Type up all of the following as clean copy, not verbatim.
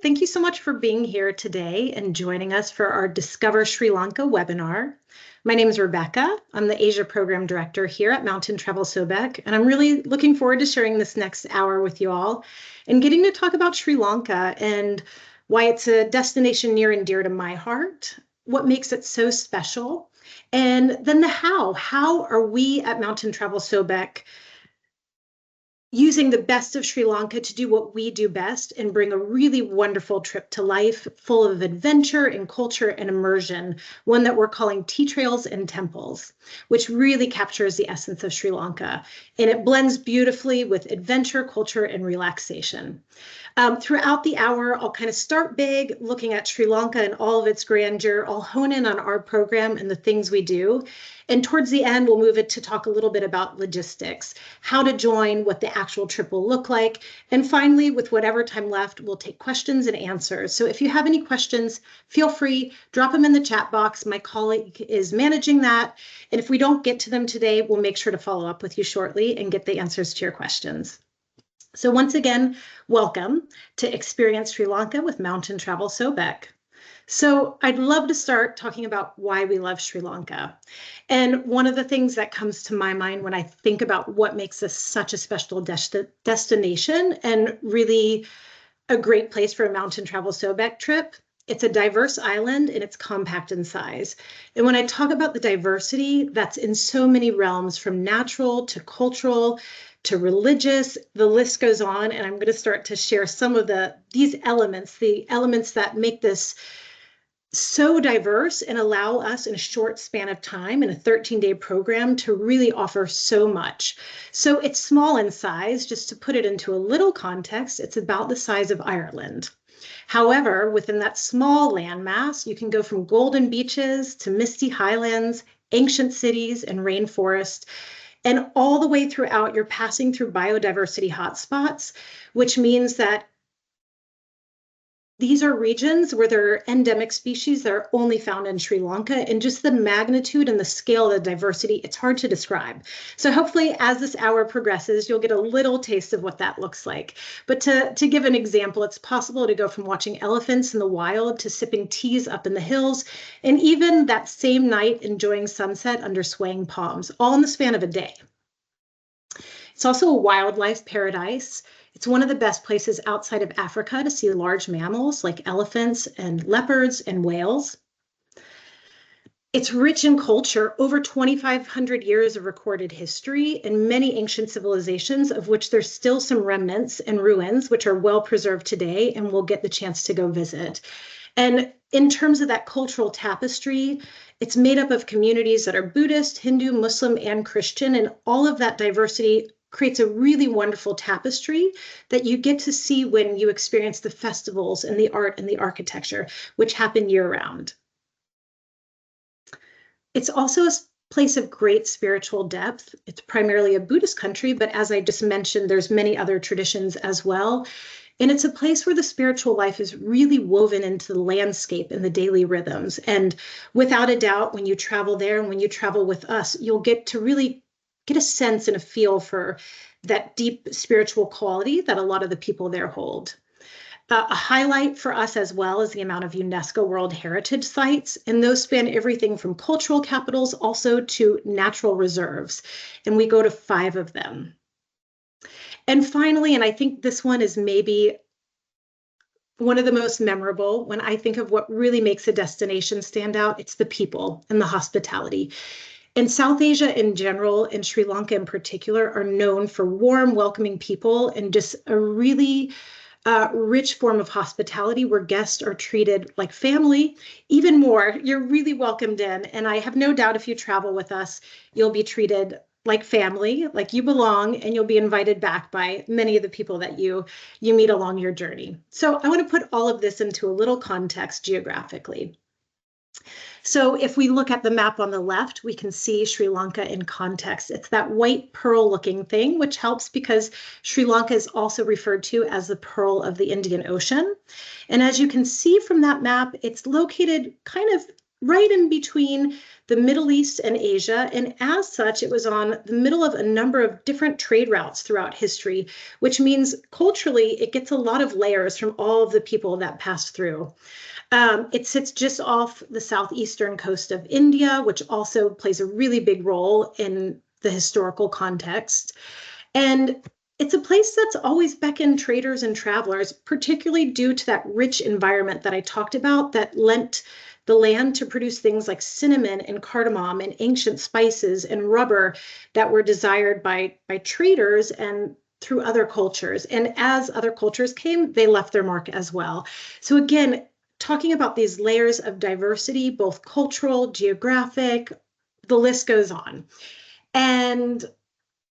Thank you so much for being here today and joining us for our Discover Sri Lanka webinar. My name is Rebecca. I'm the Asia Program Director here at Mountain Travel Sobek, and I'm really looking forward to sharing this next hour with you all and getting to talk about Sri Lanka and why it's a destination near and dear to my heart, what makes it so special, and then the how. How are we at Mountain Travel Sobek using the best of Sri Lanka to do what we do best and bring a really wonderful trip to life full of adventure and culture and immersion, one that we're calling Tea Trails and Temples, which really captures the essence of Sri Lanka. And it blends beautifully with adventure, culture, and relaxation. Throughout the hour, I'll kind of start big, looking at Sri Lanka and all of its grandeur. I'll hone in on our program and the things we do. And towards the end, we'll move it to talk a little bit about logistics, how to join, what the actual trip will look like. And finally, with whatever time left, we'll take questions and answers. So if you have any questions, feel free, drop them in the chat box. My colleague is managing that. And if we don't get to them today, we'll make sure to follow up with you shortly and get the answers to your questions. So once again, welcome to Experience Sri Lanka with Mountain Travel Sobek. So I'd love to start talking about why we love Sri Lanka. And one of the things that comes to my mind when I think about what makes this such a special destination and really a great place for a Mountain Travel Sobek trip, it's a diverse island and it's compact in size. And when I talk about the diversity, that's in so many realms, from natural to cultural to religious, the list goes on. And I'm going to start to share some of these elements, the elements that make this so diverse and allow us in a short span of time in a 13-day program to really offer so much. So it's small in size. Just to put it into a little context, it's about the size of Ireland. However, within that small landmass, you can go from golden beaches to misty highlands, ancient cities, and rainforest. And all the way throughout, you're passing through biodiversity hotspots, which means that these are regions where there are endemic species that are only found in Sri Lanka, and just the magnitude and the scale of the diversity, it's hard to describe. So hopefully as this hour progresses, you'll get a little taste of what that looks like. But to give an example, it's possible to go from watching elephants in the wild to sipping teas up in the hills, and even that same night enjoying sunset under swaying palms, all in the span of a day. It's also a wildlife paradise. It's one of the best places outside of Africa to see large mammals like elephants and leopards and whales. It's rich in culture, over 2,500 years of recorded history and many ancient civilizations, of which there's still some remnants and ruins, which are well preserved today, and we'll get the chance to go visit. And in terms of that cultural tapestry, it's made up of communities that are Buddhist, Hindu, Muslim, and Christian, and all of that diversity creates a really wonderful tapestry that you get to see when you experience the festivals and the art and the architecture, which happen year-round. It's also a place of great spiritual depth. It's primarily a Buddhist country, but as I just mentioned, there's many other traditions as well. And it's a place where the spiritual life is really woven into the landscape and the daily rhythms. And without a doubt, when you travel there and when you travel with us, you'll get to really get a sense and a feel for that deep spiritual quality that a lot of the people there hold. A highlight for us as well is the amount of UNESCO World Heritage Sites, and those span everything from cultural capitals also to natural reserves, and we go to 5 of them. And finally, and I think this one is maybe one of the most memorable, when I think of what really makes a destination stand out, it's the people and the hospitality. And South Asia in general, and Sri Lanka in particular, are known for warm, welcoming people and just a really rich form of hospitality where guests are treated like family. Even more, you're really welcomed in. And I have no doubt if you travel with us, you'll be treated like family, like you belong, and you'll be invited back by many of the people that you meet along your journey. So I want to put all of this into a little context geographically. So if we look at the map on the left, we can see Sri Lanka in context. It's that white pearl looking thing, which helps because Sri Lanka is also referred to as the Pearl of the Indian Ocean. And as you can see from that map, it's located kind of right in between the Middle East and Asia. And as such, it was on the middle of a number of different trade routes throughout history, which means culturally it gets a lot of layers from all of the people that passed through. It sits just off the southeastern coast of India, which also plays a really big role in the historical context. And it's a place that's always beckoned traders and travelers, particularly due to that rich environment that I talked about that lent the land to produce things like cinnamon and cardamom and ancient spices and rubber that were desired by traders and through other cultures. And as other cultures came, they left their mark as well. So again, talking about these layers of diversity, both cultural, geographic, the list goes on. And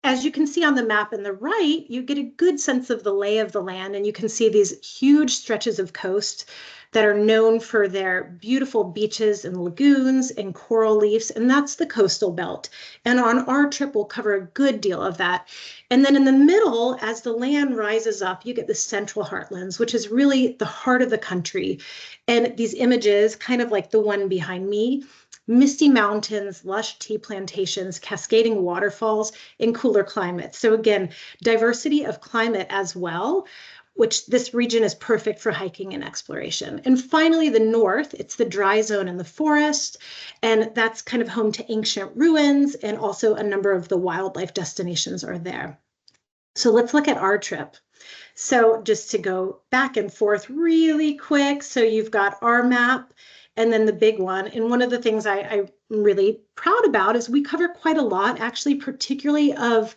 as you can see on the map in the right, you get a good sense of the lay of the land, and you can see these huge stretches of coast that are known for their beautiful beaches and lagoons and coral reefs, and that's the coastal belt. And on our trip, we'll cover a good deal of that. And then in the middle, as the land rises up, you get the Central Heartlands, which is really the heart of the country. And these images, kind of like the one behind me, misty mountains, lush tea plantations, cascading waterfalls, in cooler climates. So again, diversity of climate as well, which this region is perfect for hiking and exploration. And finally, the north, it's the dry zone and the forest, and that's kind of home to ancient ruins, and also a number of the wildlife destinations are there. So let's look at our trip. So just to go back and forth really quick, so you've got our map, and then the big one. And one of the things I'm really proud about is we cover quite a lot, actually, particularly of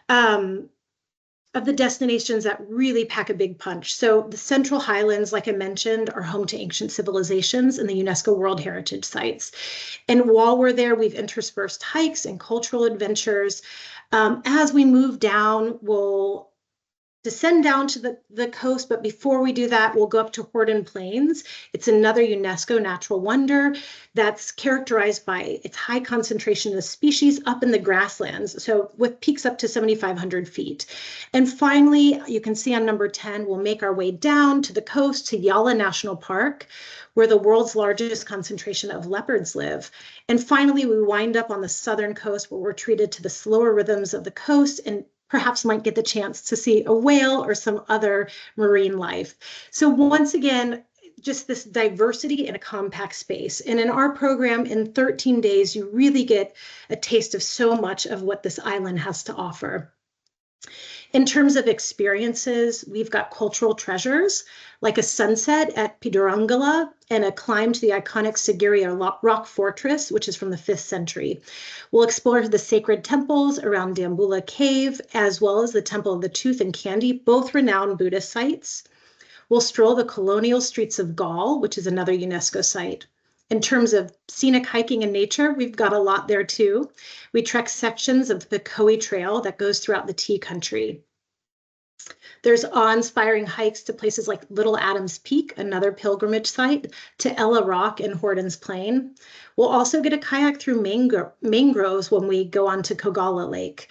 the destinations that really pack a big punch. So the Central Highlands, like I mentioned, are home to ancient civilizations and the UNESCO World Heritage Sites. And while we're there, we've interspersed hikes and cultural adventures. As we move down, we'll descend down to the coast, but before we do that, we'll go up to Horden Plains. It's another UNESCO natural wonder that's characterized by its high concentration of species up in the grasslands, so with peaks up to 7,500 feet. And finally, you can see on number 10, we'll make our way down to the coast to Yala National Park, where the world's largest concentration of leopards live. And finally, we wind up on the southern coast, where we're treated to the slower rhythms of the coast and perhaps might get the chance to see a whale or some other marine life. So once again, just this diversity in a compact space. And in our program, in 13 days, you really get a taste of so much of what this island has to offer. In terms of experiences, we've got cultural treasures like a sunset at Pidurangala and a climb to the iconic Sigiriya rock fortress, which is from the 5th century. We'll explore the sacred temples around Dambula Cave, as well as the Temple of the Tooth and Candy, both renowned Buddhist sites. We'll stroll the colonial streets of Gaul, which is another UNESCO site. In terms of scenic hiking and nature, we've got a lot there too. We trek sections of the Pekoi Trail that goes throughout the tea country. There's awe-inspiring hikes to places like Little Adams Peak, another pilgrimage site, to Ella Rock and Horden's Plain. We'll also get a kayak through mangroves when we go on to Kogala Lake.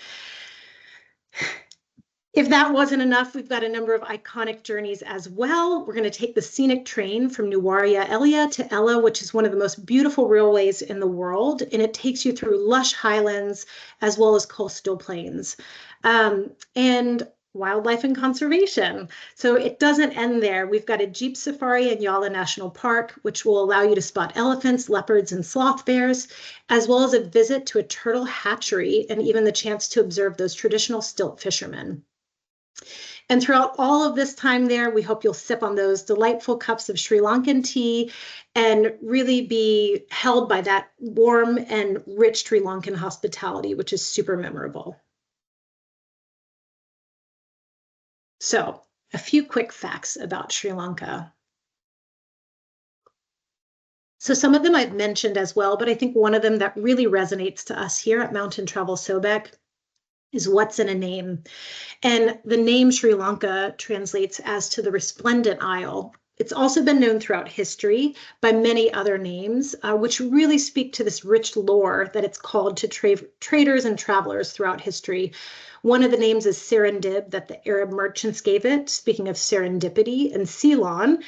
If that wasn't enough, we've got a number of iconic journeys as well. We're going to take the scenic train from Nuwara Eliya to Ella, which is one of the most beautiful railways in the world, and it takes you through lush highlands as well as coastal plains. And wildlife and conservation. So it doesn't end there. We've got a Jeep safari in Yala National Park, which will allow you to spot elephants, leopards, and sloth bears, as well as a visit to a turtle hatchery and even the chance to observe those traditional stilt fishermen. And throughout all of this time there, we hope you'll sip on those delightful cups of Sri Lankan tea and really be held by that warm and rich Sri Lankan hospitality, which is super memorable. So, a few quick facts about Sri Lanka. So some of them I've mentioned as well, but I think one of them that really resonates to us here at Mountain Travel Sobek is what's in a name. And the name Sri Lanka translates as to the Resplendent Isle. It's also been known throughout history by many other names, which really speak to this rich lore that it's called to traders and travelers throughout history. One of the names is Serendib, that the Arab merchants gave it, speaking of serendipity, and Ceylon,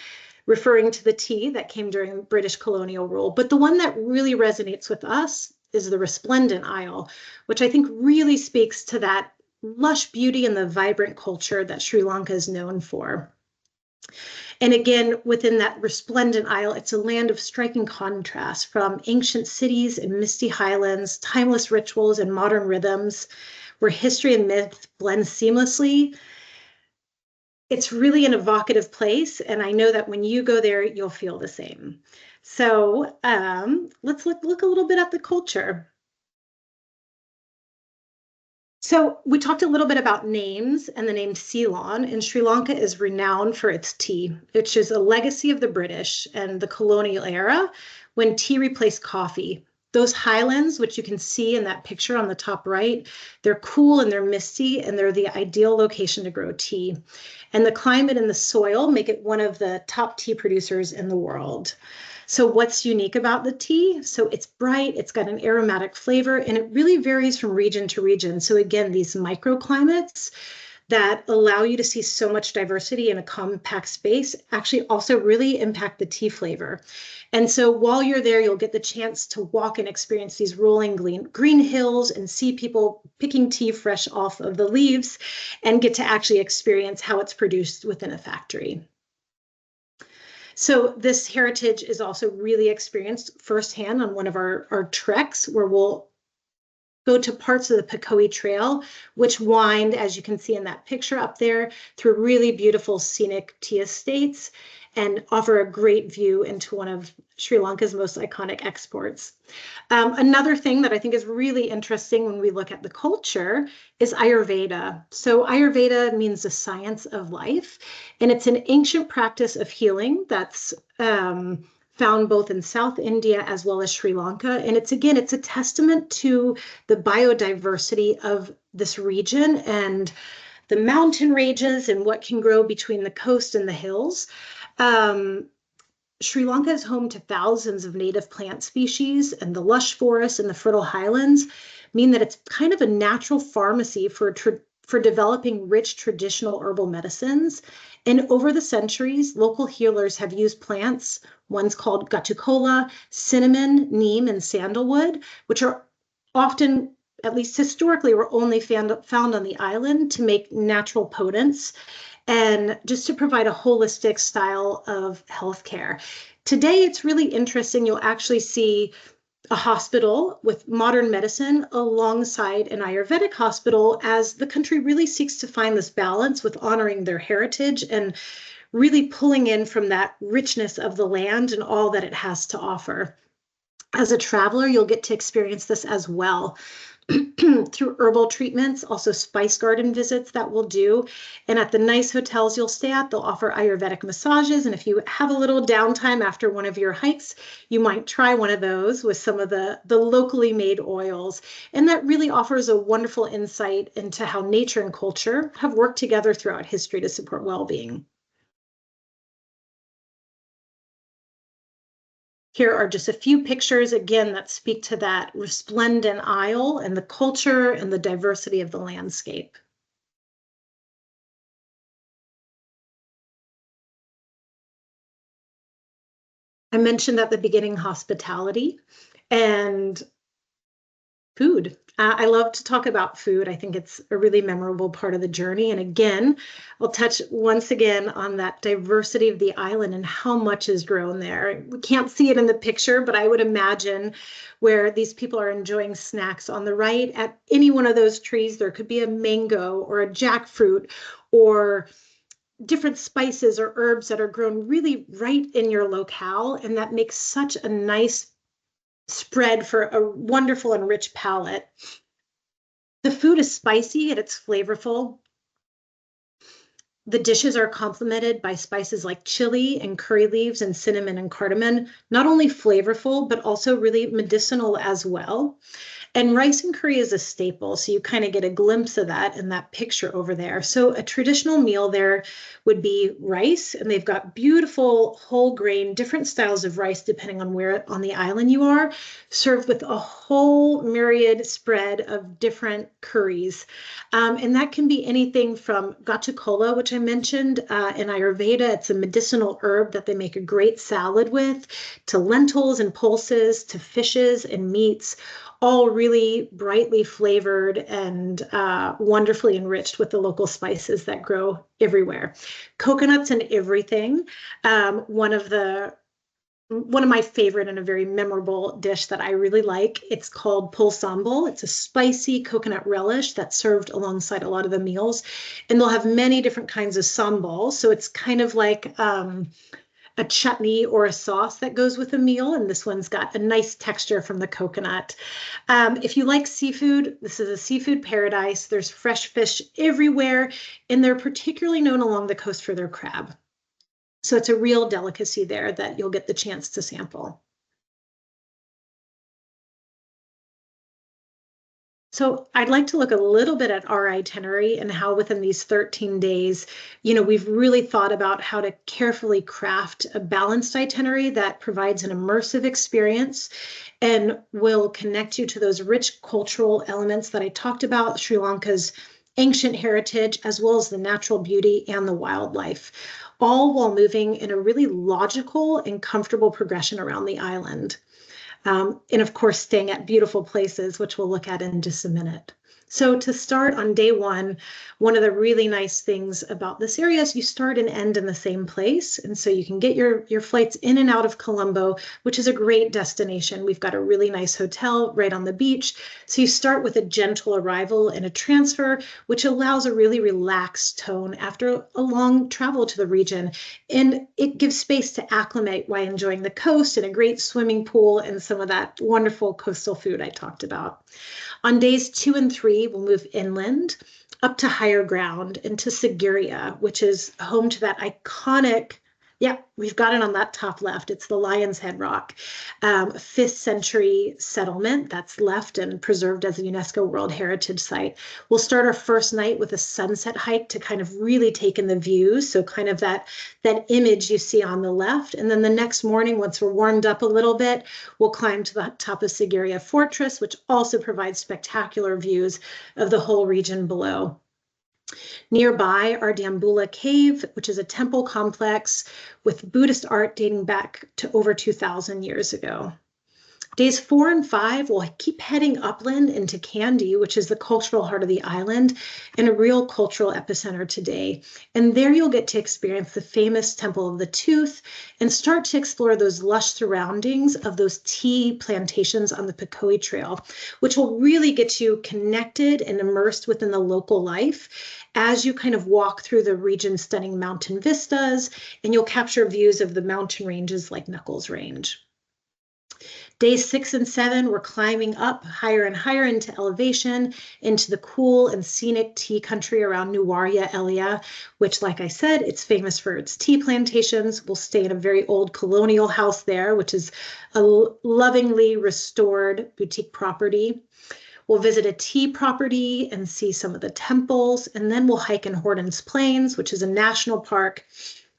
referring to the tea that came during British colonial rule. But the one that really resonates with us is the Resplendent Isle, which I think really speaks to that lush beauty and the vibrant culture that Sri Lanka is known for. And again, within that resplendent isle, it's a land of striking contrast from ancient cities and misty highlands, timeless rituals and modern rhythms, where history and myth blend seamlessly. It's really an evocative place, and I know that when you go there, you'll feel the same. So let's look a little bit at the culture. So we talked a little bit about names and the name Ceylon, and Sri Lanka is renowned for its tea, which is a legacy of the British and the colonial era when tea replaced coffee. Those highlands, which you can see in that picture on the top right, they're cool and they're misty, and they're the ideal location to grow tea. And the climate and the soil make it one of the top tea producers in the world. So what's unique about the tea? So it's bright, it's got an aromatic flavor, and it really varies from region to region. So again, these microclimates that allow you to see so much diversity in a compact space actually also really impact the tea flavor. And so while you're there, you'll get the chance to walk and experience these rolling green hills and see people picking tea fresh off of the leaves and get to actually experience how it's produced within a factory. So this heritage is also really experienced firsthand on one of our treks, where we'll go to parts of the Pekoi Trail, which wind, as you can see in that picture up there, through really beautiful scenic tea estates and offer a great view into one of Sri Lanka's most iconic exports. Another thing that I think is really interesting when we look at the culture is Ayurveda. So Ayurveda means the science of life, and it's an ancient practice of healing that's found both in South India as well as Sri Lanka. And it's a testament to the biodiversity of this region and the mountain ranges and what can grow between the coast and the hills. Sri Lanka is home to thousands of native plant species, and the lush forests and the fertile highlands mean that it's kind of a natural pharmacy for developing rich traditional herbal medicines. And over the centuries, local healers have used plants, ones called gatukola, cinnamon, neem, and sandalwood, which are often, at least historically, were only found on the island, to make natural potents and just to provide a holistic style of healthcare. Today, it's really interesting. You'll actually see a hospital with modern medicine alongside an Ayurvedic hospital, as the country really seeks to find this balance with honoring their heritage and really pulling in from that richness of the land and all that it has to offer. As a traveler, you'll get to experience this as well. Through herbal treatments, also spice garden visits that we'll do. And at the nice hotels you'll stay at, they'll offer Ayurvedic massages. And if you have a little downtime after one of your hikes, you might try one of those with some of the locally made oils. And that really offers a wonderful insight into how nature and culture have worked together throughout history to support well-being. Here are just a few pictures, again, that speak to that resplendent isle and the culture and the diversity of the landscape. I mentioned at the beginning hospitality and food. I love to talk about food. I think it's a really memorable part of the journey. And again, I'll touch once again on that diversity of the island and how much is grown there. We can't see it in the picture, but I would imagine where these people are enjoying snacks on the right, at any one of those trees, there could be a mango or a jackfruit or different spices or herbs that are grown really right in your locale. And that makes such a nice spread for a wonderful and rich palate. The food is spicy and it's flavorful. The dishes are complemented by spices like chili and curry leaves and cinnamon and cardamom, not only flavorful, but also really medicinal as well. And rice and curry is a staple, so you kind of get a glimpse of that in that picture over there. So a traditional meal there would be rice, and they've got beautiful whole grain, different styles of rice depending on where on the island you are, served with a whole myriad spread of different curries. And that can be anything from gatukola, which I mentioned in Ayurveda. It's a medicinal herb that they make a great salad with, to lentils and pulses, to fishes and meats, all really brightly flavored and wonderfully enriched with the local spices that grow everywhere. Coconuts and everything. One of my favorite and a very memorable dish that I really like. It's called pul sambal. It's a spicy coconut relish that's served alongside a lot of the meals. And they'll have many different kinds of sambal. So it's kind of like a chutney or a sauce that goes with a meal. And this one's got a nice texture from the coconut. If you like seafood, this is a seafood paradise. There's fresh fish everywhere, and they're particularly known along the coast for their crab. So it's a real delicacy there that you'll get the chance to sample. So I'd like to look a little bit at our itinerary and how within these 13 days, we've really thought about how to carefully craft a balanced itinerary that provides an immersive experience and will connect you to those rich cultural elements that I talked about, Sri Lanka's ancient heritage, as well as the natural beauty and the wildlife, all while moving in a really logical and comfortable progression around the island. And of course, staying at beautiful places, which we'll look at in just a minute. So to start on day one of the really nice things about this area is you start and end in the same place. And so you can get your flights in and out of Colombo, which is a great destination. We've got a really nice hotel right on the beach. So you start with a gentle arrival and a transfer, which allows a really relaxed tone after a long travel to the region. And it gives space to acclimate while enjoying the coast and a great swimming pool and some of that wonderful coastal food I talked about. On days 2 and 3, we'll move inland up to higher ground into Sigiriya, which is home to that iconic, we've got it on that top left. It's the Lion's Head Rock, 5th century settlement that's left and preserved as a UNESCO World Heritage Site. We'll start our first night with a sunset hike to kind of really take in the views. So kind of that image you see on the left. And then the next morning, once we're warmed up a little bit, we'll climb to the top of Sigiriya Fortress, which also provides spectacular views of the whole region below. Nearby are Dambulla Cave, which is a temple complex with Buddhist art dating back to over 2,000 years ago. Days 4 and 5, we'll keep heading upland into Kandy, which is the cultural heart of the island and a real cultural epicenter today. And there you'll get to experience the famous Temple of the Tooth and start to explore those lush surroundings of those tea plantations on the Pekoi Trail, which will really get you connected and immersed within the local life as you kind of walk through the region's stunning mountain vistas, and you'll capture views of the mountain ranges like Knuckles Range. Days 6 and 7, we're climbing up higher and higher into elevation, into the cool and scenic tea country around Nuwara Eliya, which, like I said, it's famous for its tea plantations. We'll stay in a very old colonial house there, which is a lovingly restored boutique property. We'll visit a tea property and see some of the temples, and then we'll hike in Horton's Plains, which is a national park,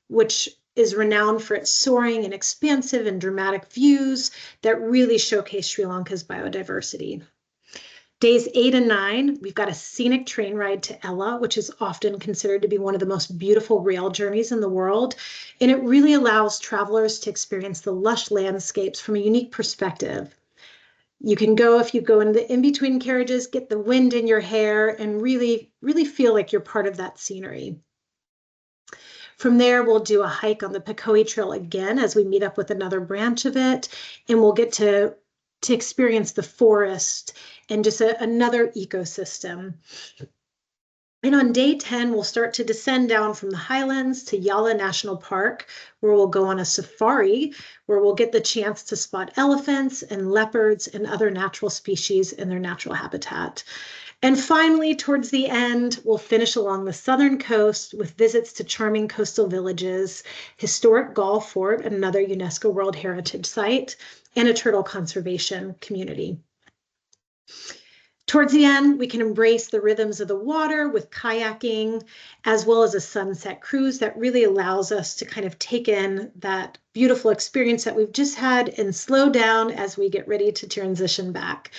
which is renowned for its soaring and expansive and dramatic views that really showcase Sri Lanka's biodiversity. Days 8 and 9, we've got a scenic train ride to Ella, which is often considered to be one of the most beautiful rail journeys in the world. And it really allows travelers to experience the lush landscapes from a unique perspective. You can go, if you go in the in-between carriages, get the wind in your hair and really, really feel like you're part of that scenery. From there, we'll do a hike on the Pekoi Trail again as we meet up with another branch of it, and we'll get to experience the forest and just another ecosystem. And on day 10, we'll start to descend down from the highlands to Yala National Park, where we'll go on a safari, where we'll get the chance to spot elephants and leopards and other natural species in their natural habitat. And finally, towards the end, we'll finish along the southern coast with visits to charming coastal villages, historic Galle Fort, another UNESCO World Heritage Site, and a turtle conservation community. Towards the end, we can embrace the rhythms of the water with kayaking, as well as a sunset cruise that really allows us to kind of take in that beautiful experience that we've just had and slow down as we get ready to transition back.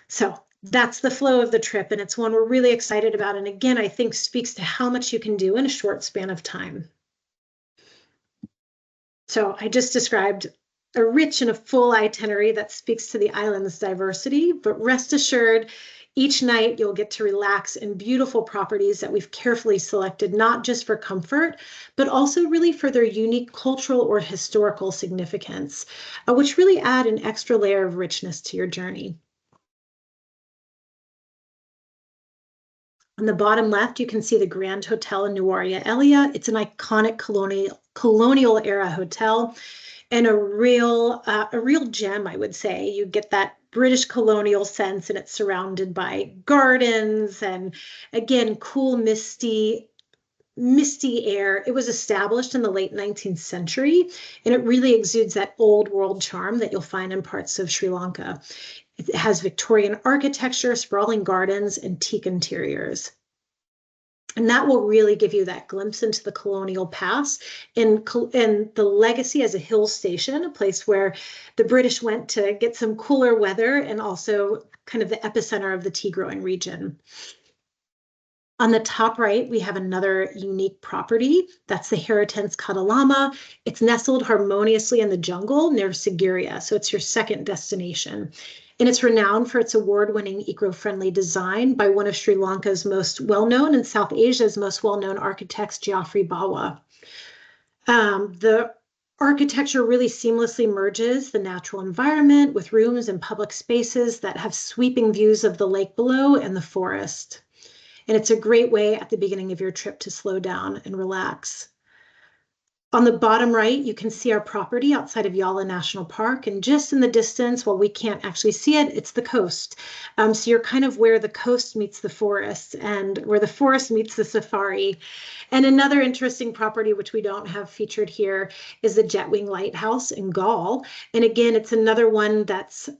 So that's the flow of the trip, and it's one we're really excited about. And again, I think speaks to how much you can do in a short span of time. So I just described a rich and a full itinerary that speaks to the island's diversity, but rest assured, each night you'll get to relax in beautiful properties that we've carefully selected, not just for comfort, but also really for their unique cultural or historical significance, which really add an extra layer of richness to your journey. On the bottom left, you can see the Grand Hotel in Nuaria Elia. It's an iconic colonial era hotel and a real gem, I would say. You get that British colonial sense, and it's surrounded by gardens and, again, cool, misty air. It was established in the late 19th century, and it really exudes that old world charm that you'll find in parts of Sri Lanka. It has Victorian architecture, sprawling gardens, and teak interiors. And that will really give you that glimpse into the colonial past and the legacy as a hill station, a place where the British went to get some cooler weather and also kind of the epicenter of the tea growing region. On the top right, we have another unique property. That's the Heritance Katalama. It's nestled harmoniously in the jungle near Sigiriya, so it's your second destination. And it's renowned for its award-winning eco-friendly design by one of Sri Lanka's most well-known and South Asia's most well-known architects, Geoffrey Bawa. The architecture really seamlessly merges the natural environment with rooms and public spaces that have sweeping views of the lake below and the forest. And it's a great way at the beginning of your trip to slow down and relax. On the bottom right, you can see our property outside of Yala National Park. And just in the distance, while we can't actually see it, it's the coast. So you're kind of where the coast meets the forest and where the forest meets the safari. And another interesting property, which we don't have featured here, is the Jetwing Lighthouse in Gaul. And again, it's another one that's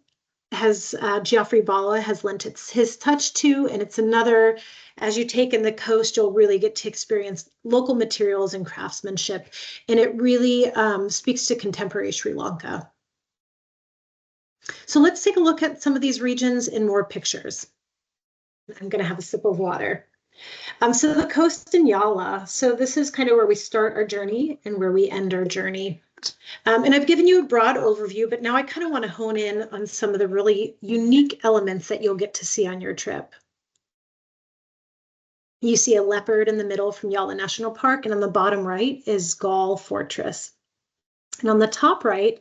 Geoffrey Bawa has lent his touch to, and it's another, as you take in the coast, you'll really get to experience local materials and craftsmanship, and it really speaks to contemporary Sri Lanka. So let's take a look at some of these regions in more pictures. I'm going to have a sip of water. So the coast in Yala, so this is kind of where we start our journey and where we end our journey. And I've given you a broad overview, but now I kind of want to hone in on some of the really unique elements that you'll get to see on your trip. You see a leopard in the middle from Yala National Park, and on the bottom right is Gaul Fortress. And on the top right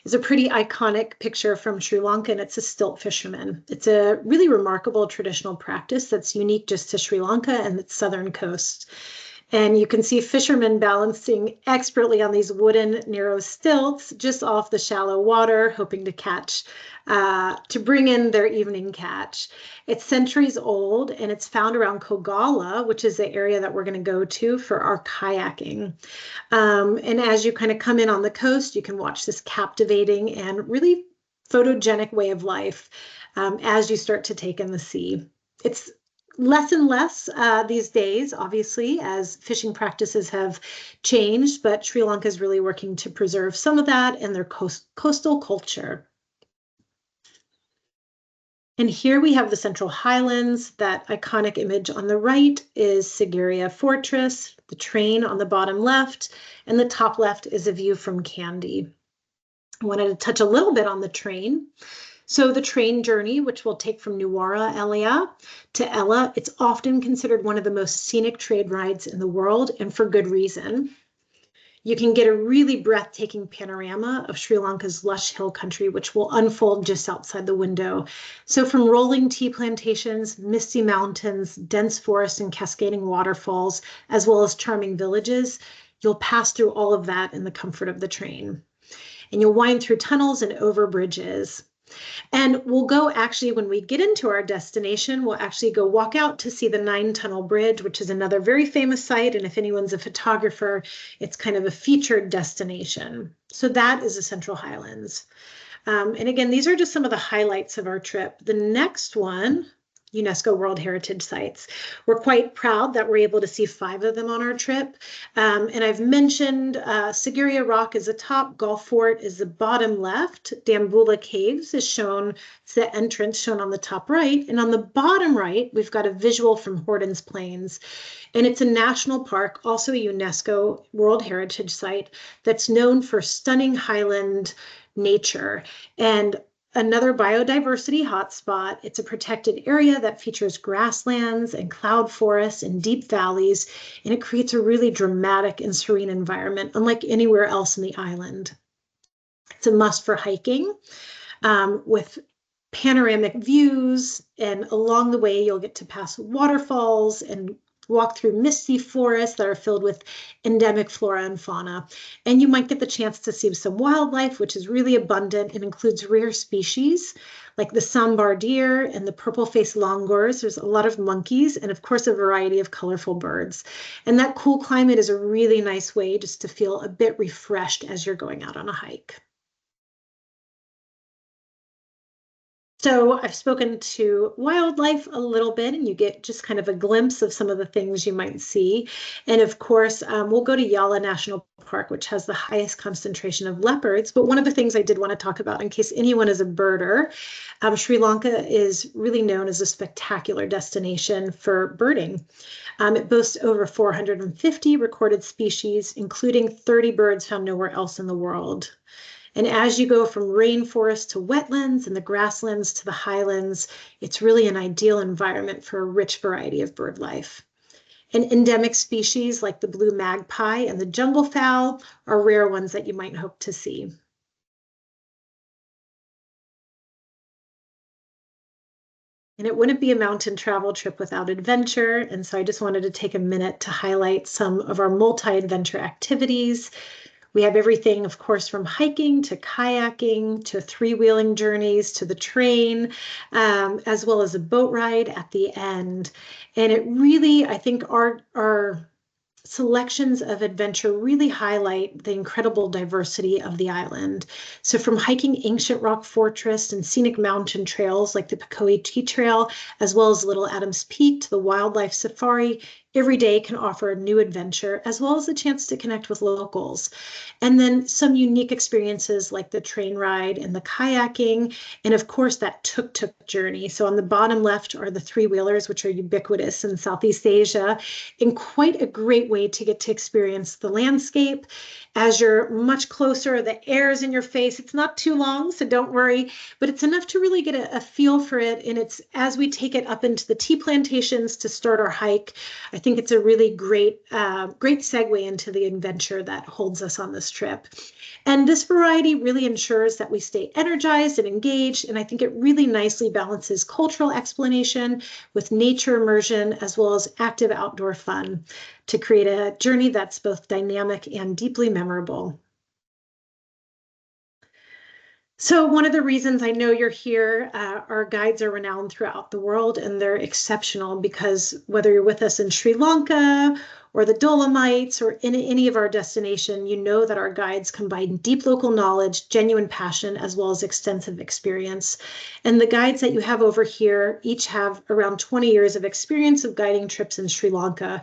is a pretty iconic picture from Sri Lanka, and it's a stilt fisherman. It's a really remarkable traditional practice that's unique just to Sri Lanka and its southern coast. And you can see fishermen balancing expertly on these wooden narrow stilts just off the shallow water, hoping to catch, to bring in their evening catch. It's centuries old, and it's found around Kogala, which is the area that we're going to go to for our kayaking. And as you kind of come in on the coast, you can watch this captivating and really photogenic way of life as you start to take in the sea. It's less and less these days, obviously, as fishing practices have changed, but Sri Lanka is really working to preserve some of that in their coastal culture. And here we have the Central Highlands. That iconic image on the right is Sigiriya Fortress, the train on the bottom left, and the top left is a view from Kandy. I wanted to touch a little bit on the train. So the train journey, which we'll take from Nuwara Elia to Ella, it's often considered one of the most scenic train rides in the world, and for good reason. You can get a really breathtaking panorama of Sri Lanka's lush hill country, which will unfold just outside the window. So from rolling tea plantations, misty mountains, dense forests, and cascading waterfalls, as well as charming villages, you'll pass through all of that in the comfort of the train. And you'll wind through tunnels and over bridges. And we'll go actually, when we get into our destination, we'll actually go walk out to see the 9-tunnel bridge, which is another very famous site. And if anyone's a photographer, it's kind of a featured destination. So that is the Central Highlands. And again, these are just some of the highlights of our trip. The next one, UNESCO World Heritage Sites. We're quite proud that we're able to see 5 of them on our trip. And I've mentioned Sigiriya Rock is the top, Gulf Fort is the bottom left, Dambulla Caves is shown, it's the entrance shown on the top right. And on the bottom right, we've got a visual from Hortons Plains. And it's a national park, also a UNESCO World Heritage Site that's known for stunning highland nature and another biodiversity hotspot. It's a protected area that features grasslands and cloud forests and deep valleys, and it creates a really dramatic and serene environment, unlike anywhere else in the island. It's a must for hiking with panoramic views, and along the way you'll get to pass waterfalls and walk through misty forests that are filled with endemic flora and fauna. And you might get the chance to see some wildlife, which is really abundant. It includes rare species like the sambar deer and the purple-faced langurs. There's a lot of monkeys and of course a variety of colorful birds. And that cool climate is a really nice way just to feel a bit refreshed as you're going out on a hike. So I've spoken to wildlife a little bit, and you get just kind of a glimpse of some of the things you might see. And of course, we'll go to Yala National Park, which has the highest concentration of leopards. But one of the things I did want to talk about, in case anyone is a birder, Sri Lanka is really known as a spectacular destination for birding. It boasts over 450 recorded species, including 30 birds found nowhere else in the world. And as you go from rainforest to wetlands and the grasslands to the highlands, it's really an ideal environment for a rich variety of bird life. And endemic species like the blue magpie and the jungle fowl are rare ones that you might hope to see. And it wouldn't be a mountain travel trip without adventure. And so I just wanted to take a minute to highlight some of our multi-adventure activities. We have everything, of course, from hiking to kayaking to 3-wheeling journeys to the train, as well as a boat ride at the end. And it really, I think our selections of adventure really highlight the incredible diversity of the island. So from hiking ancient rock fortress and scenic mountain trails like the Pekoi Tea Trail, as well as Little Adams Peak to the wildlife safari, every day can offer a new adventure, as well as a chance to connect with locals. And then some unique experiences like the train ride and the kayaking, and of course that tuk-tuk journey. So on the bottom left are the 3-wheelers, which are ubiquitous in Southeast Asia, and quite a great way to get to experience the landscape. As you're much closer, the air is in your face. It's not too long, so don't worry, but it's enough to really get a feel for it. And it's as we take it up into the tea plantations to start our hike, I think it's a really great segue into the adventure that holds us on this trip. And this variety really ensures that we stay energized and engaged. And I think it really nicely balances cultural explanation with nature immersion, as well as active outdoor fun to create a journey that's both dynamic and deeply memorable. So one of the reasons I know you're here, our guides are renowned throughout the world, and they're exceptional because whether you're with us in Sri Lanka or the Dolomites or in any of our destination, you know that our guides combine deep local knowledge, genuine passion, as well as extensive experience. And the guides that you have over here each have around 20 years of experience of guiding trips in Sri Lanka,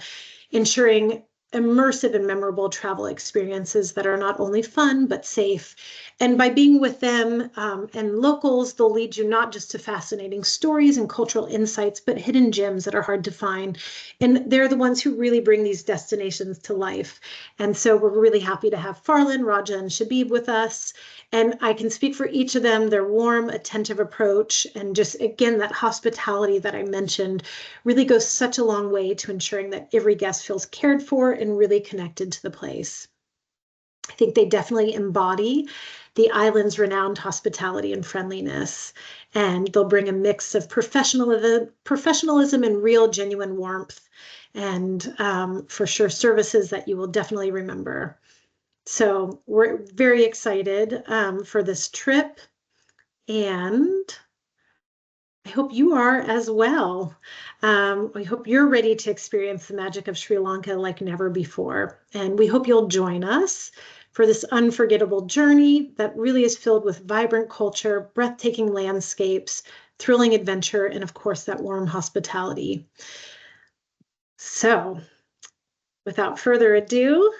ensuring immersive and memorable travel experiences that are not only fun, but safe. And by being with them and locals, they'll lead you not just to fascinating stories and cultural insights, but hidden gems that are hard to find. And they're the ones who really bring these destinations to life. And so we're really happy to have Farlan, Raja, and Shabib with us. And I can speak for each of them, their warm, attentive approach, and just, again, that hospitality that I mentioned really goes such a long way to ensuring that every guest feels cared for and really connected to the place. I think they definitely embody the island's renowned hospitality and friendliness, and they'll bring a mix of professionalism and real, genuine warmth, and for sure services that you will definitely remember. So we're very excited for this trip, and I hope you are as well. I hope you're ready to experience the magic of Sri Lanka like never before. And we hope you'll join us for this unforgettable journey that really is filled with vibrant culture, breathtaking landscapes, thrilling adventure, and of course, that warm hospitality. So, without further ado,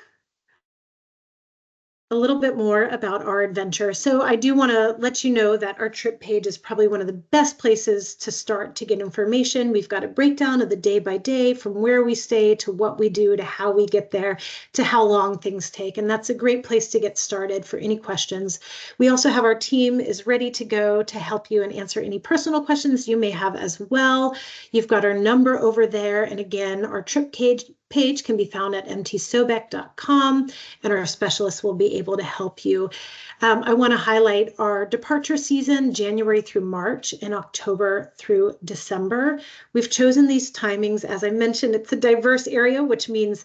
a little bit more about our adventure. So I do want to let you know that our trip page is probably one of the best places to start to get information. We've got a breakdown of the day by day, from where we stay to what we do to how we get there to how long things take. And that's a great place to get started for any questions. We also have our team is ready to go to help you and answer any personal questions you may have as well. You've got our number over there. And again, our trip page can be found at mtsobek.com, and our specialists will be able to help you. I want to highlight our departure season, January through March and October through December. We've chosen these timings. As I mentioned, it's a diverse area, which means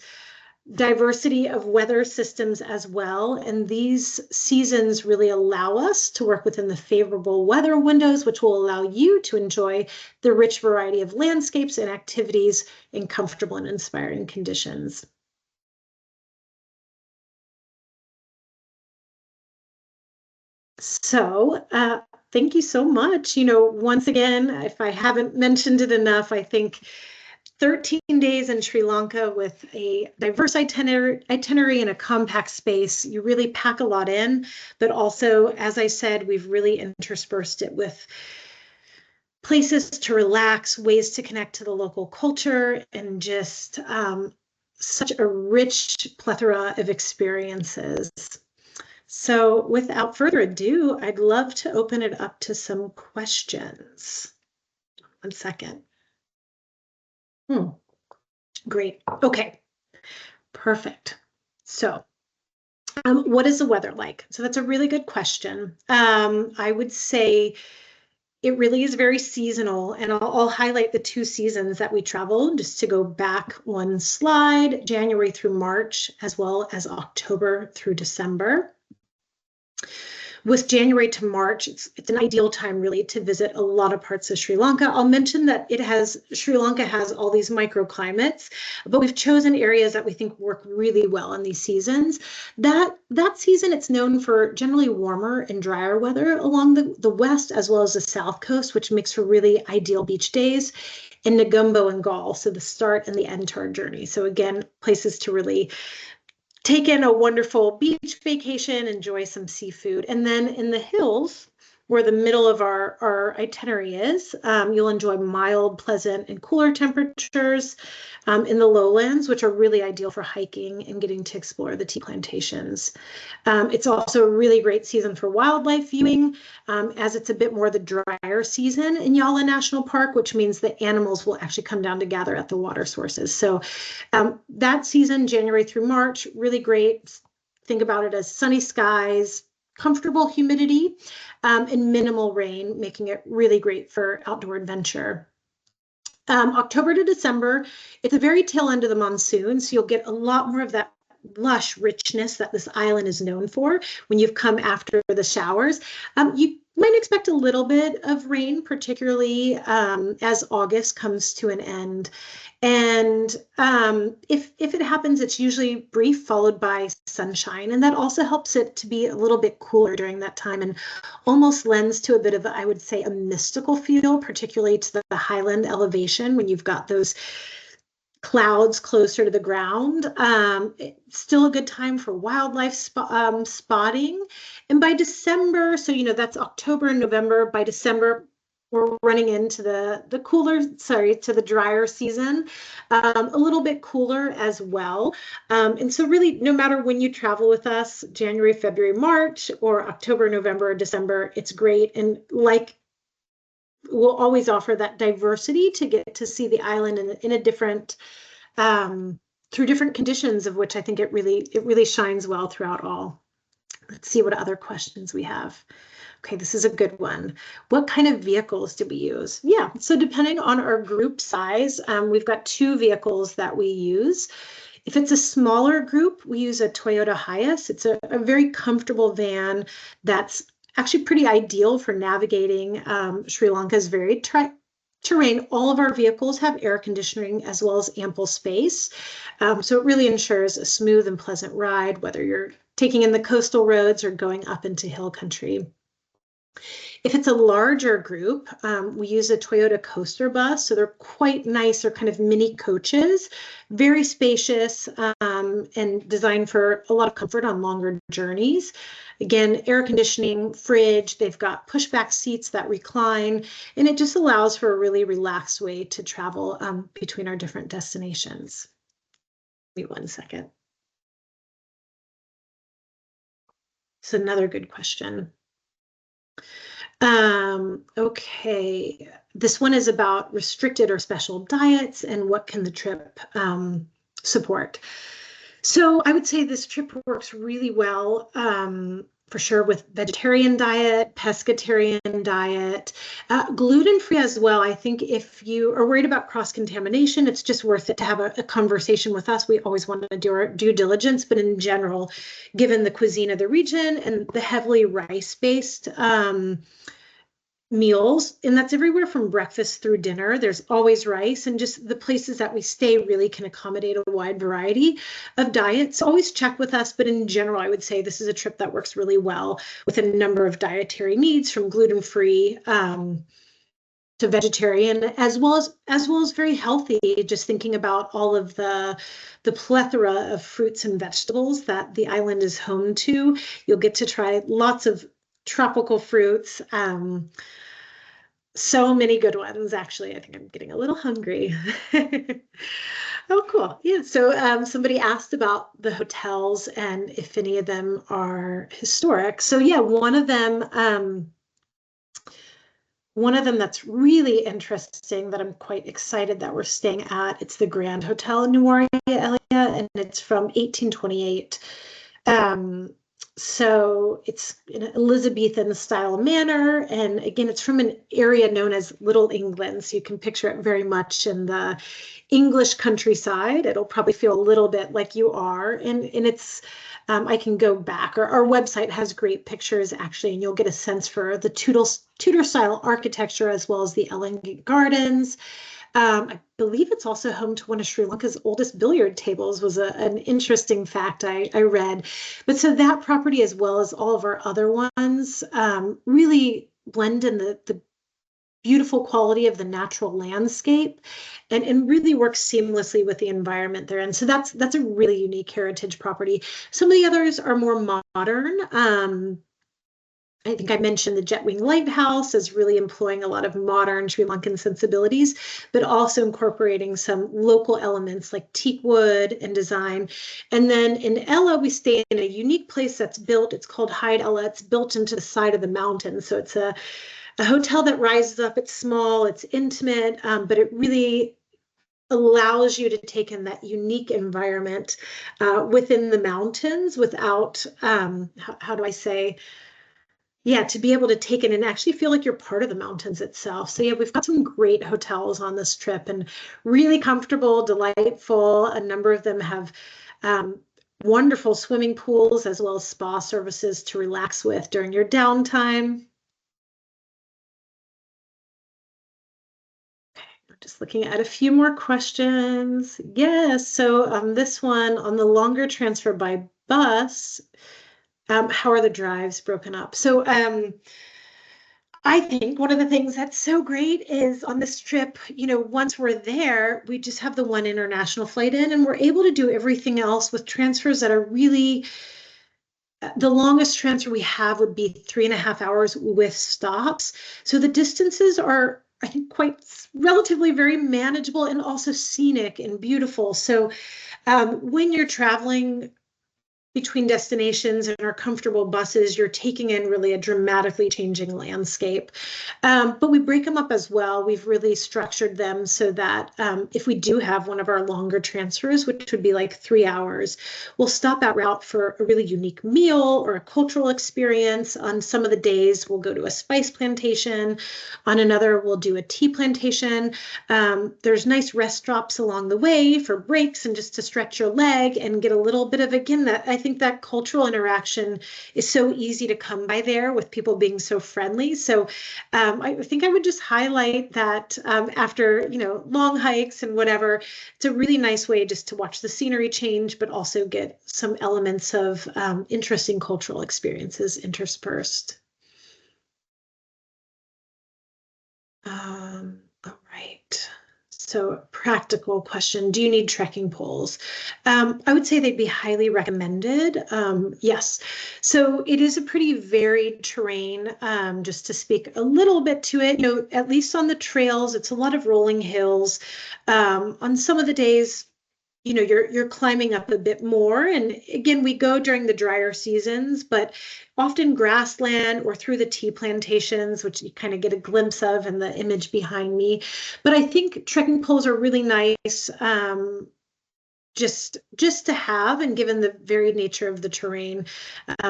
diversity of weather systems as well. And these seasons really allow us to work within the favorable weather windows, which will allow you to enjoy the rich variety of landscapes and activities in comfortable and inspiring conditions. So thank you so much. Once again, if I haven't mentioned it enough, I think 13 days in Sri Lanka with a diverse itinerary and a compact space. You really pack a lot in, but also, as I said, we've really interspersed it with places to relax, ways to connect to the local culture, and just such a rich plethora of experiences. So without further ado, I'd love to open it up to some questions. 1 second. Great. Okay. Perfect. So what is the weather like? So that's a really good question. I would say it really is very seasonal, and I'll highlight the 2 seasons that we traveled just to go back 1 slide, January through March, as well as October through December. With January to March, it's an ideal time really to visit a lot of parts of Sri Lanka. I'll mention that Sri Lanka has all these microclimates, but we've chosen areas that we think work really well in these seasons. That season, it's known for generally warmer and drier weather along the west as well as the south coast, which makes for really ideal beach days in Negombo and Galle, so the start and the end to our journey. So again, places to really take in a wonderful beach vacation, enjoy some seafood. And then in the hills, where the middle of our itinerary is, you'll enjoy mild, pleasant, and cooler temperatures in the lowlands, which are really ideal for hiking and getting to explore the tea plantations. It's also a really great season for wildlife viewing, as it's a bit more the drier season in Yala National Park, which means that animals will actually come down to gather at the water sources. So that season, January through March, really great. Think about it as sunny skies, comfortable humidity, and minimal rain, making it really great for outdoor adventure. October to December, it's a very tail end of the monsoon, so you'll get a lot more of that lush richness that this island is known for when you've come after the showers. You might expect a little bit of rain, particularly as August comes to an end. And if it happens, it's usually brief, followed by sunshine. And that also helps it to be a little bit cooler during that time and almost lends to a bit of, I would say, a mystical feel, particularly to the highland elevation when you've got those clouds closer to the ground. It's still a good time for wildlife spotting. And by December, so that's October and November, by December, we're running into the drier season, a little bit cooler as well. And so really, no matter when you travel with us, January, February, March, or October, November, or December, it's great. And we'll always offer that diversity to get to see the island in a different, through different conditions, of which I think it really shines well throughout all. Let's see what other questions we have. Okay, this is a good one. What kind of vehicles do we use? Yeah, so depending on our group size, we've got 2 vehicles that we use. If it's a smaller group, we use a Toyota Hiace. It's a very comfortable van that's actually pretty ideal for navigating Sri Lanka's varied terrain. All of our vehicles have air conditioning as well as ample space. So it really ensures a smooth and pleasant ride, whether you're taking in the coastal roads or going up into hill country. If it's a larger group, we use a Toyota coaster bus. So they're quite nice. They're kind of mini coaches, very spacious, and designed for a lot of comfort on longer journeys. Again, air conditioning, fridge, they've got pushback seats that recline, and it just allows for a really relaxed way to travel between our different destinations. Give me one second. It's another good question. Okay, this one is about restricted or special diets and what can the trip support. So I would say this trip works really well for sure with vegetarian diet, pescatarian diet, gluten-free as well. I think if you are worried about cross-contamination, it's just worth it to have a conversation with us. We always want to do our due diligence, but in general, given the cuisine of the region and the heavily rice-based meals, and that's everywhere from breakfast through dinner. There's always rice, and just the places that we stay really can accommodate a wide variety of diets. Always check with us, but in general, I would say this is a trip that works really well with a number of dietary needs, from gluten-free to vegetarian, as well as very healthy. Just thinking about all of the plethora of fruits and vegetables that the island is home to, you'll get to try lots of tropical fruits. So many good ones, actually. I think I'm getting a little hungry. Oh, cool. Yeah. So somebody asked about the hotels and if any of them are historic. So yeah, one of them that's really interesting that I'm quite excited that we're staying at, it's the Grand Hotel in New Elia, and it's from 1828. So it's in an Elizabethan style manor. And again, it's from an area known as Little England. So you can picture it very much in the English countryside. It'll probably feel a little bit like you are. And it's, I can go back. Our website has great pictures, actually, and you'll get a sense for the Tudor style architecture as well as the elegant gardens. I believe it's also home to one of Sri Lanka's oldest billiard tables, was an interesting fact I read. But so that property, as well as all of our other ones, really blend in the beautiful quality of the natural landscape and really work seamlessly with the environment they're in. So that's a really unique heritage property. Some of the others are more modern. I think I mentioned the Jetwing Lighthouse is really employing a lot of modern Sri Lankan sensibilities, but also incorporating some local elements like teak wood and design. And then in Ella, we stay in a unique place that's built. It's called Hyde Ella. It's built into the side of the mountain. So it's a hotel that rises up. It's small, it's intimate, but it really allows you to take in that unique environment within the mountains without, how do I say, yeah, to be able to take it and actually feel like you're part of the mountains itself. So yeah, we've got some great hotels on this trip and really comfortable, delightful. A number of them have wonderful swimming pools as well as spa services to relax with during your downtime. Just looking at a few more questions. Yes, so this one on the longer transfer by bus, how are the drives broken up? So I think one of the things that's so great is on this trip, once we're there, we just have the one international flight in, and we're able to do everything else with transfers that are really, the longest transfer we have would be 3.5 hours with stops. So the distances are, I think, quite relatively very manageable and also scenic and beautiful. So when you're traveling between destinations and our comfortable buses, you're taking in really a dramatically changing landscape. But we break them up as well. We've really structured them so that if we do have one of our longer transfers, which would be like 3 hours, we'll stop that route for a really unique meal or a cultural experience. On some of the days, we'll go to a spice plantation. On another, we'll do a tea plantation. There's nice rest stops along the way for breaks and just to stretch your leg and get a little bit of, again, that I think that cultural interaction is so easy to come by there with people being so friendly. So I think I would just highlight that after, long hikes and whatever, it's a really nice way just to watch the scenery change, but also get some elements of interesting cultural experiences interspersed. All right. So, practical question. Do you need trekking poles? I would say they'd be highly recommended. Yes. So it is a pretty varied terrain. Just to speak a little bit to it, at least on the trails, it's a lot of rolling hills. On some of the days, you're climbing up a bit more. And again, we go during the drier seasons, but often grassland or through the tea plantations, which you kind of get a glimpse of in the image behind me. But I think trekking poles are really nice, just to have, and given the varied nature of the terrain.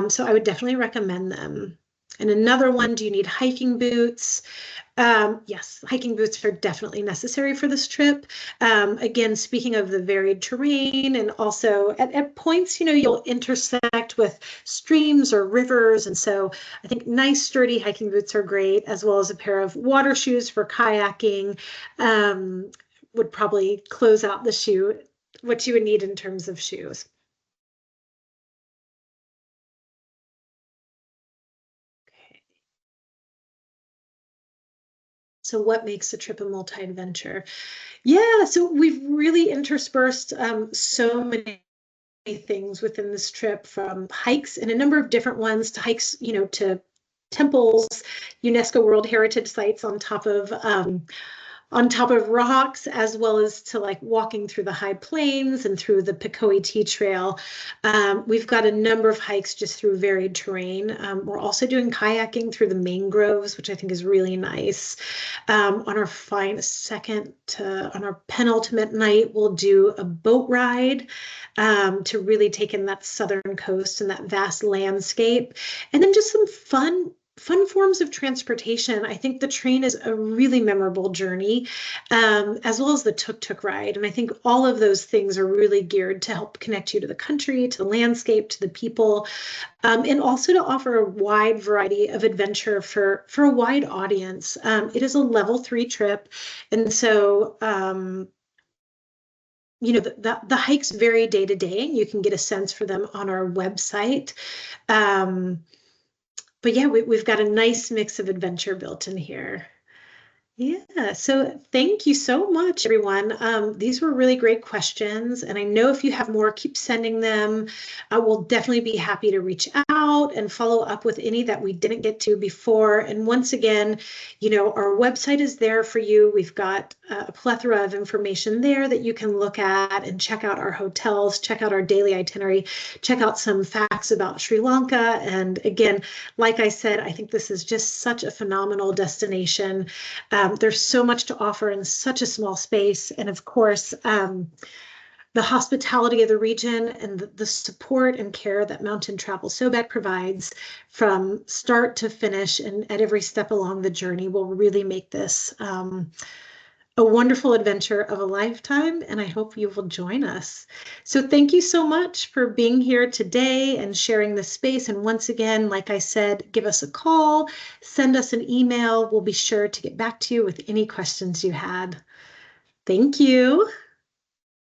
So I would definitely recommend them. And another one, do you need hiking boots? Yes, hiking boots are definitely necessary for this trip. Again, speaking of the varied terrain, and also at points, you'll intersect with streams or rivers. And so I think nice, sturdy hiking boots are great, as well as a pair of water shoes for kayaking. Would probably close out the shoe, what you would need in terms of shoes. Okay. So what makes a trip a multi-adventure? Yeah, so we've really interspersed so many things within this trip, from hikes and a number of different ones to hikes, to temples, UNESCO World Heritage sites on top of rocks, as well as to like walking through the high plains and through the Picoi Tea Trail. We've got a number of hikes just through varied terrain. We're also doing kayaking through the mangroves, which I think is really nice. On our penultimate night, we'll do a boat ride to really take in that southern coast and that vast landscape. And then just some fun forms of transportation. I think the train is a really memorable journey, as well as the tuk-tuk ride. And I think all of those things are really geared to help connect you to the country, to the landscape, to the people, and also to offer a wide variety of adventure for a wide audience. It is a level 3 trip. And so, the hikes vary day to day, and you can get a sense for them on our website. But yeah, we've got a nice mix of adventure built in here. Yeah, so thank you so much, everyone. These were really great questions, and I know if you have more, keep sending them. I will definitely be happy to reach out and follow up with any that we didn't get to before. And once again, our website is there for you. We've got a plethora of information there that you can look at and check out our hotels, check out our daily itinerary, check out some facts about Sri Lanka. And again, like I said, I think this is just such a phenomenal destination. There's so much to offer in such a small space. And of course, the hospitality of the region and the support and care that Mountain Travel Sobek provides from start to finish and at every step along the journey will really make this a wonderful adventure of a lifetime, and I hope you will join us. So thank you so much for being here today and sharing this space. And once again, like I said, give us a call, send us an email. We'll be sure to get back to you with any questions you had. Thank you.